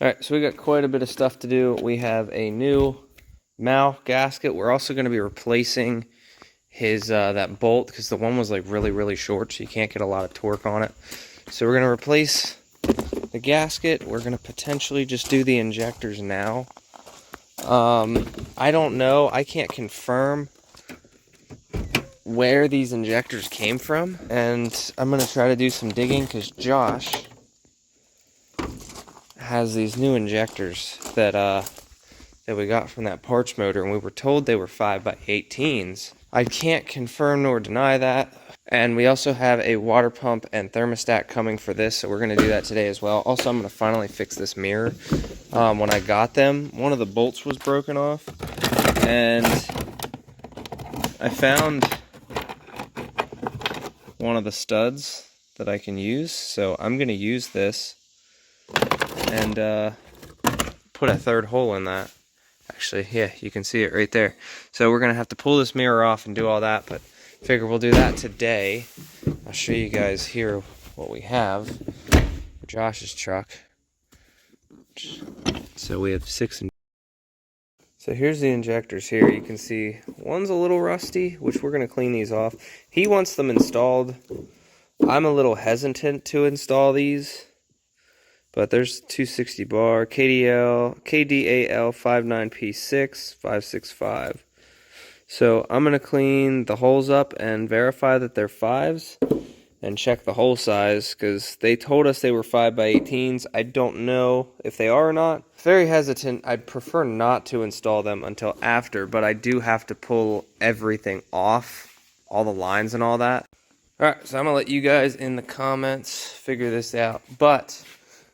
Alright, so we got quite a bit of stuff to do. We have a new mouth gasket. We're also going to be replacing his that bolt because the one was like really short, so you can't get a lot of torque on it. So we're going to replace the gasket. We're going to potentially just do the injectors now. I don't know. I can't confirm where these injectors came from, and I'm going to try to do some digging because Josh has these new injectors that we got from that Parch motor, and we were told they were 5x18s. I can't confirm nor deny that. And we also have a water pump and thermostat coming for this, so we're going to do that today as well. Also, I'm going to finally fix this mirror. When I got them, one of the bolts was broken off, and I found one of the studs that I can use, so I'm going to use this and put a third hole in that. Actually, yeah, you can see it right there. So we're going to have to pull this mirror off and do all that, but figure we'll do that today. I'll show you guys here what we have for Josh's truck. So we have 6. So here's the injectors here. You can see one's a little rusty, which we're going to clean these off. He wants them installed. I'm a little hesitant to install these. But there's 260 bar, KDAL 59P6, 565. So I'm going to clean the holes up and verify that they're 5s and check the hole size because they told us they were 5x18s. I don't know if they are or not. Very hesitant. I'd prefer not to install them until after, but I do have to pull everything off, all the lines and all that. Alright, so I'm going to let you guys in the comments figure this out. But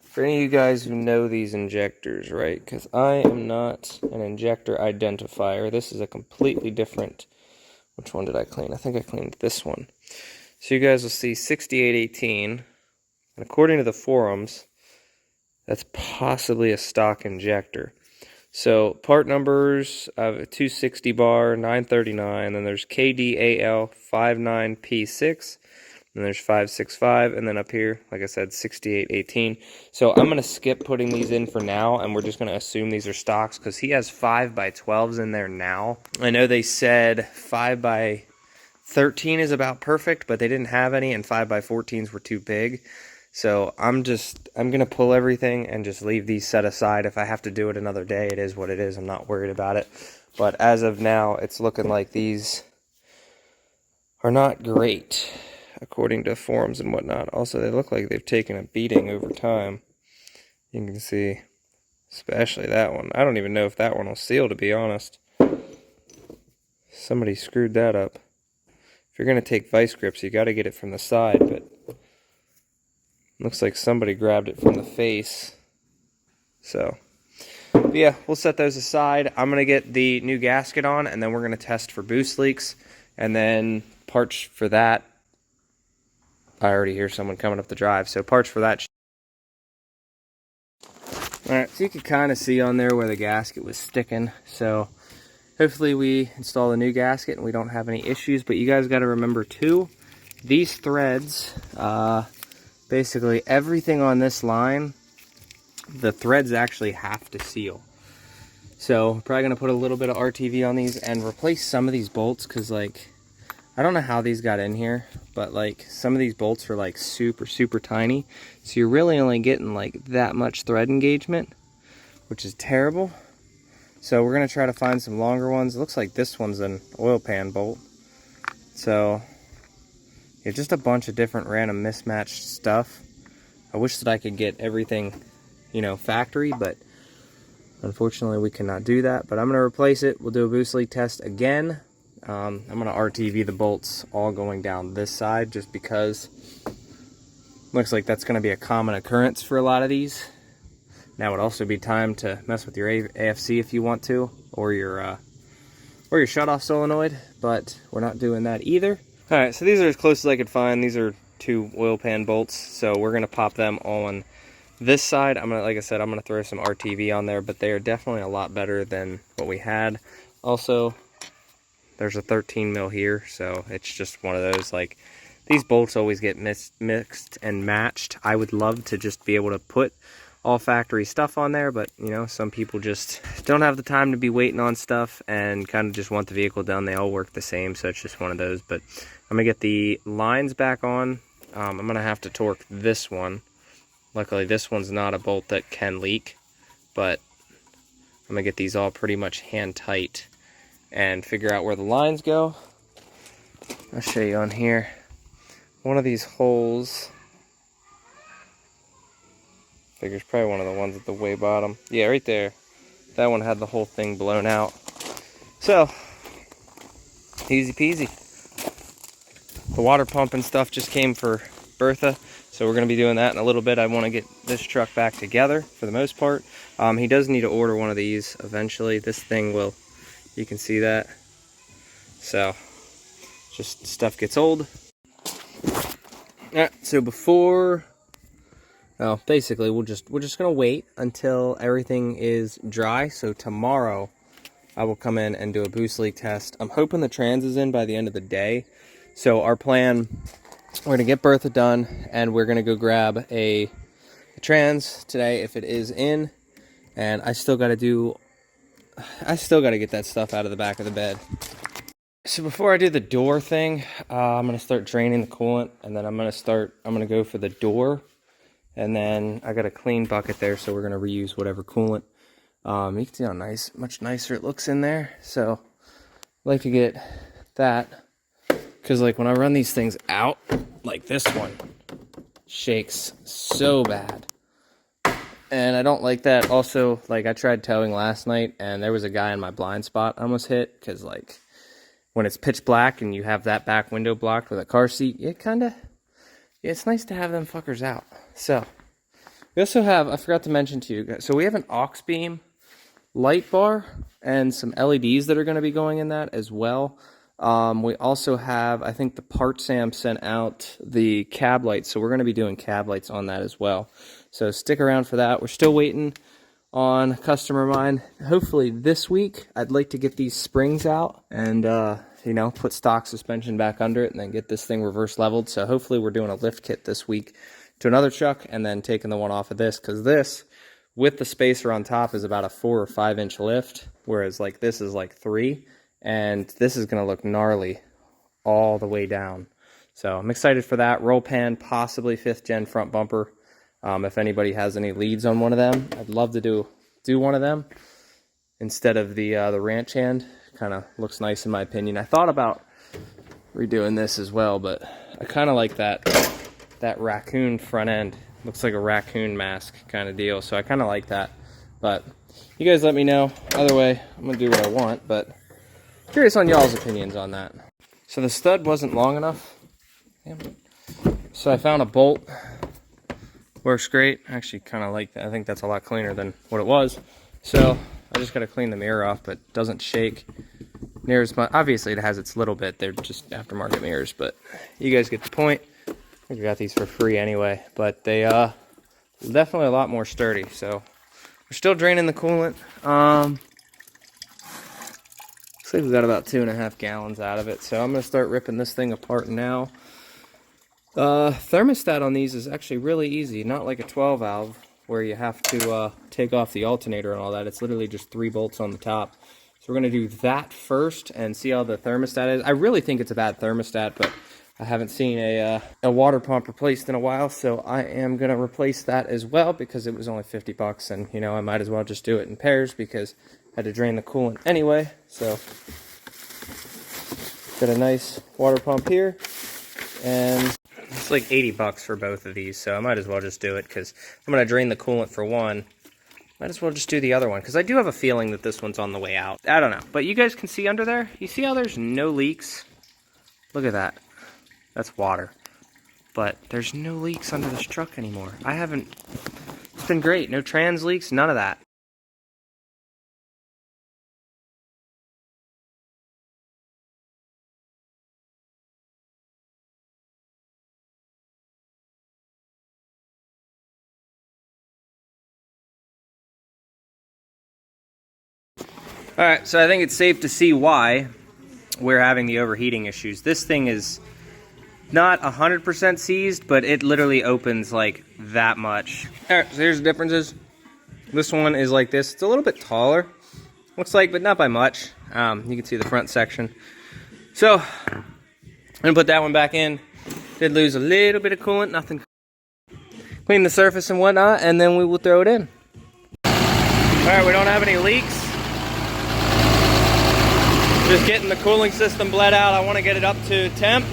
for any of you guys who know these injectors, right, because I am not an injector identifier. This is a completely different, which one did I clean? I think I cleaned this one. So you guys will see 6818, and according to the forums, that's possibly a stock injector. So part numbers, I have a 260 bar, 939, then there's KDAL 59P6, and there's 565, and then up here, like I said, 6818. So I'm going to skip putting these in for now, and we're just going to assume these are stocks, because he has 5x12s in there now. I know they said 5x13 is about perfect, but they didn't have any, and 5x14s were too big. So I'm going to pull everything and just leave these set aside. If I have to do it another day, it is what it is. I'm not worried about it. But as of now, it's looking like these are not great, according to forums and whatnot. Also, they look like they've taken a beating over time. You can see, especially that one. I don't even know if that one will seal, to be honest. Somebody screwed that up. If you're going to take vice grips, you got to get it from the side, but looks like somebody grabbed it from the face. So, but yeah, we'll set those aside. I'm going to get the new gasket on, and then we're going to test for boost leaks, and then parts for that. I already hear someone coming up the drive, so parts for that. Alright, so you can kind of see on there where the gasket was sticking, so hopefully we install a new gasket and we don't have any issues. But you guys got to remember too, these threads, basically everything on this line, the threads actually have to seal. So we're probably going to put a little bit of RTV on these and replace some of these bolts, because like, I don't know how these got in here, but like some of these bolts are like super tiny. So you're really only getting like that much thread engagement, which is terrible. So we're going to try to find some longer ones. It looks like this one's an oil pan bolt. So yeah, just a bunch of different random mismatched stuff. I wish that I could get everything, you know, factory, but unfortunately we cannot do that. But I'm going to replace it. We'll do a boost leak test again. I'm going to RTV the bolts all going down this side, just because looks like that's going to be a common occurrence for a lot of these. Now would also be time to mess with your AFC if you want to, or your shutoff solenoid, but we're not doing that either. Alright, so these are as close as I could find. These are 2 oil pan bolts, so we're going to pop them on this side. Like I said, I'm going to throw some RTV on there, but they are definitely a lot better than what we had. Also, there's a 13 mil here, so it's just one of those, like, these bolts always get mixed and matched. I would love to just be able to put all factory stuff on there, but you know, some people just don't have the time to be waiting on stuff and kind of just want the vehicle done. They all work the same, so it's just one of those. But I'm gonna get the lines back on. I'm gonna have to torque this one. Luckily this one's not a bolt that can leak, but I'm gonna get these all pretty much hand tight and figure out where the lines go. I'll show you on here. One of these holes, figure's probably one of the ones at the way bottom. Yeah, right there. That one had the whole thing blown out. So, easy peasy. The water pump and stuff just came for Bertha, so we're going to be doing that in a little bit. I want to get this truck back together for the most part. He does need to order one of these eventually. This thing will, you can see that. So, just stuff gets old. Alright, so before, well, basically we're just gonna wait until everything is dry. So tomorrow I will come in and do a boost leak test. I'm hoping the trans is in by the end of the day. So our plan, we're gonna get Bertha done and we're gonna go grab a trans today if it is in. And I still gotta get that stuff out of the back of the bed. So before I do the door thing, I'm going to start draining the coolant, and then I'm going to go for the door, and then I got a clean bucket there, so we're going to reuse whatever coolant. You can see how much nicer it looks in there. So I like to get that, because like when I run these things out, like this one, shakes so bad. And I don't like that. Also, like I tried towing last night, and there was a guy in my blind spot I almost hit, because like, when it's pitch black and you have that back window blocked with a car seat, it's nice to have them fuckers out. So, we also have, I forgot to mention to you guys, so we have an aux beam light bar and some LEDs that are going to be going in that as well. We also have, I think the part Sam sent out the cab lights, so we're going to be doing cab lights on that as well. So stick around for that. We're still waiting on a customer of mine. Hopefully this week, I'd like to get these springs out and, you know, put stock suspension back under it and then get this thing reverse leveled. So hopefully we're doing a lift kit this week to another truck and then taking the one off of this, because this, with the spacer on top, is about a 4 or 5 inch lift, whereas like this is like 3, and this is going to look gnarly all the way down. So I'm excited for that. Roll pan, possibly 5th gen front bumper. If anybody has any leads on one of them, I'd love to do one of them instead of the ranch hand. Kind of looks nice in my opinion. I thought about redoing this as well, but I kind of like that raccoon front end. Looks like a raccoon mask kind of deal, so I kind of like that. But you guys let me know. Either way, I'm going to do what I want, but curious on y'all's opinions on that. So the stud wasn't long enough. So I found a bolt. Works great. Actually kind of like that. I think that's a lot cleaner than what it was. So I just got to clean the mirror off, but it doesn't shake near as much. Obviously it has its little bit. They're just aftermarket mirrors, but you guys get the point. I think I got these for free anyway, but they definitely a lot more sturdy. So we're still draining the coolant. Looks like we got about 2.5 gallons out of it. So I'm going to start ripping this thing apart now. Thermostat on these is actually really easy, not like a 12 valve where you have to take off the alternator and all that. It's literally just 3 bolts on the top. So we're going to do that first and see how the thermostat is. I really think it's a bad thermostat, but I haven't seen a water pump replaced in a while, so I am going to replace that as well because it was only 50 bucks, and you know, I might as well just do it in pairs because I had to drain the coolant anyway. So got a nice water pump here, and it's like 80 bucks for both of these, so I might as well just do it because I'm going to drain the coolant for one. Might as well just do the other one because I do have a feeling that this one's on the way out. I don't know, but you guys can see under there. You see how there's no leaks? Look at that. That's water. But there's no leaks under this truck anymore. It's been great. No trans leaks, none of that. Alright, so I think it's safe to see why we're having the overheating issues. This thing is not 100% seized, but it literally opens like that much. Alright, so here's the differences. This one is like this. It's a little bit taller, looks like, but not by much. You can see the front section. So I'm gonna put that one back in. Did lose a little bit of coolant, nothing. Clean the surface and whatnot, and then we will throw it in. All right, we don't have any leaks. Just getting the cooling system bled out. I want to get it up to temp.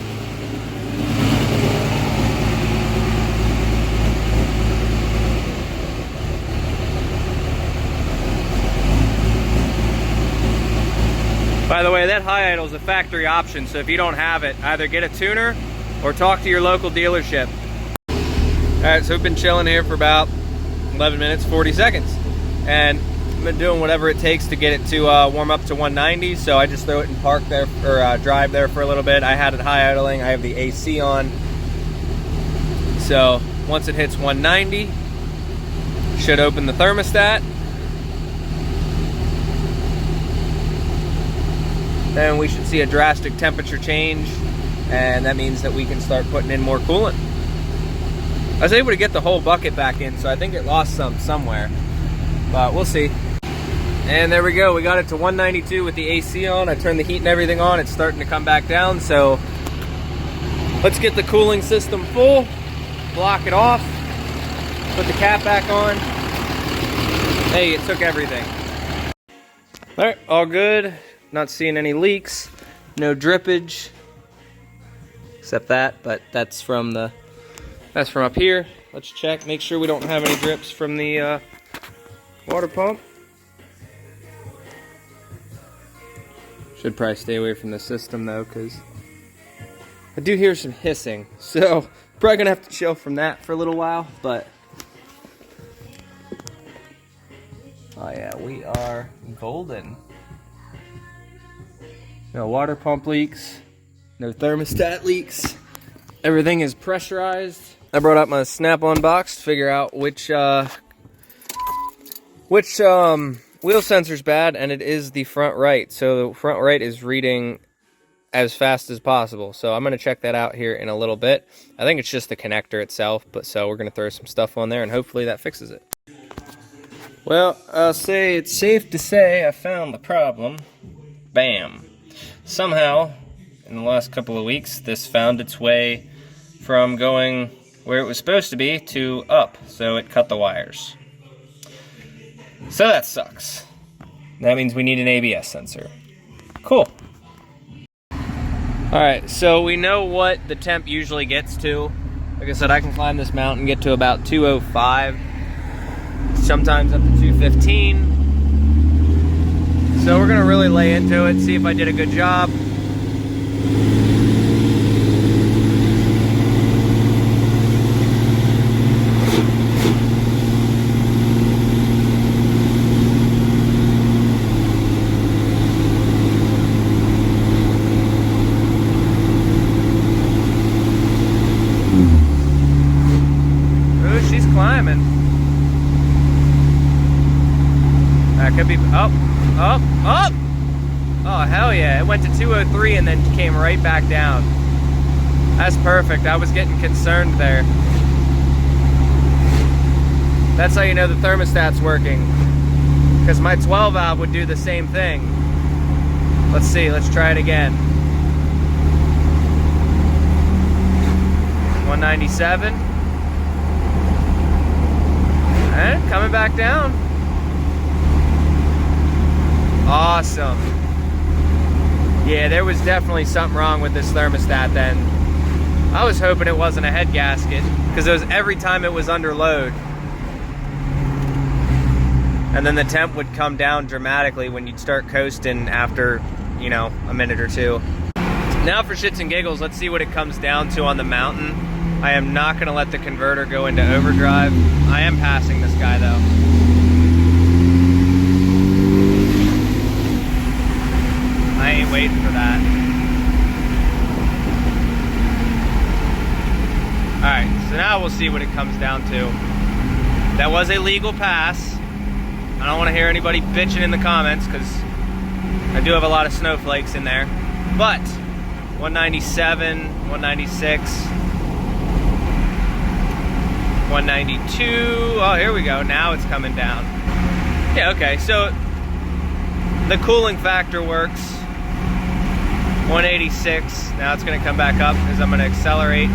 By the way, that high idle is a factory option, so if you don't have it, either get a tuner or talk to your local dealership. All right, so we've been chilling here for about 11 minutes, 40 seconds. And I've been doing whatever it takes to get it to warm up to 190, so I just throw it in park there, or drive there for a little bit. I had it high idling, I have the AC on. So once it hits 190, should open the thermostat. Then we should see a drastic temperature change, and that means that we can start putting in more coolant. I was able to get the whole bucket back in, so I think it lost some somewhere, but we'll see. And there we go, we got it to 192 with the AC on. I turned the heat and everything on. It's starting to come back down, so let's get the cooling system full, block it off, put the cap back on. Hey, it took everything. All right, all good. Not seeing any leaks, no drippage, except that, but that's from up here. Let's check, make sure we don't have any drips from the water pump. Should probably stay away from the system though, because I do hear some hissing, so probably gonna have to chill from that for a little while, but oh yeah, we are golden. No water pump leaks, no thermostat leaks. Everything is pressurized. I brought up my snap-on box to figure out which wheel sensor's bad, and it is the front right. So the front right is reading as fast as possible. So I'm gonna check that out here in a little bit. I think it's just the connector itself, but so we're gonna throw some stuff on there and hopefully that fixes it. Well, I'll say it's safe to say I found the problem. Bam. Somehow, in the last couple of weeks, this found its way from going where it was supposed to be to up, so it cut the wires. So that sucks. That means we need an ABS sensor. Cool. Alright, so we know what the temp usually gets to. Like I said, I can climb this mountain and get to about 205, sometimes up to 215. So we're gonna really lay into it, see if I did a good job. Ooh, she's climbing. That could be, up. Oh, hell yeah. It went to 203 and then came right back down. That's perfect. I was getting concerned there. That's how you know the thermostat's working. Because my 12 valve would do the same thing. Let's see, let's try it again. 197. And coming back down. Awesome. Yeah, there was definitely something wrong with this thermostat then. I was hoping it wasn't a head gasket, because it was every time it was under load. And then the temp would come down dramatically when you'd start coasting after, you know, a minute or two. Now for shits and giggles, let's see what it comes down to on the mountain. I am not gonna let the converter go into overdrive. I am passing this guy though. I ain't waiting for that. Alright, so now we'll see what it comes down to. That was a legal pass. I don't want to hear anybody bitching in the comments because I do have a lot of snowflakes in there. But 197, 196, 192. Oh, here we go. Now it's coming down. Yeah, okay, so the cooling factor works. 186. Now it's gonna come back up because I'm gonna accelerate.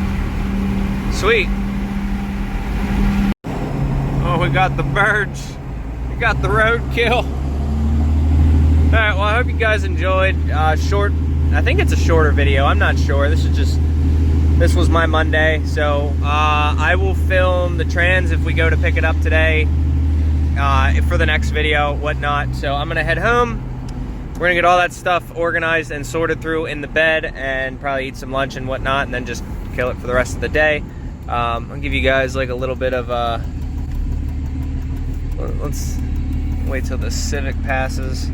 Sweet. Oh, we got the birds. We got the roadkill. All right, well, I hope you guys enjoyed. Short, I think it's a shorter video. I'm not sure. This was my Monday. So I will film the trans if we go to pick it up today for the next video, whatnot. So I'm gonna head home. We're gonna get all that stuff organized and sorted through in the bed and probably eat some lunch and whatnot, and then just kill it for the rest of the day. I'll give you guys like a little bit of let's wait till the Civic passes.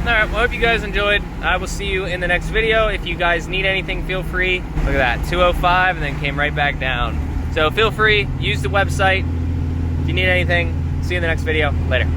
Alright, well, I hope you guys enjoyed. I will see you in the next video. If you guys need anything, feel free. Look at that, 205 and then came right back down. So feel free, use the website. If you need anything, see you in the next video. Later.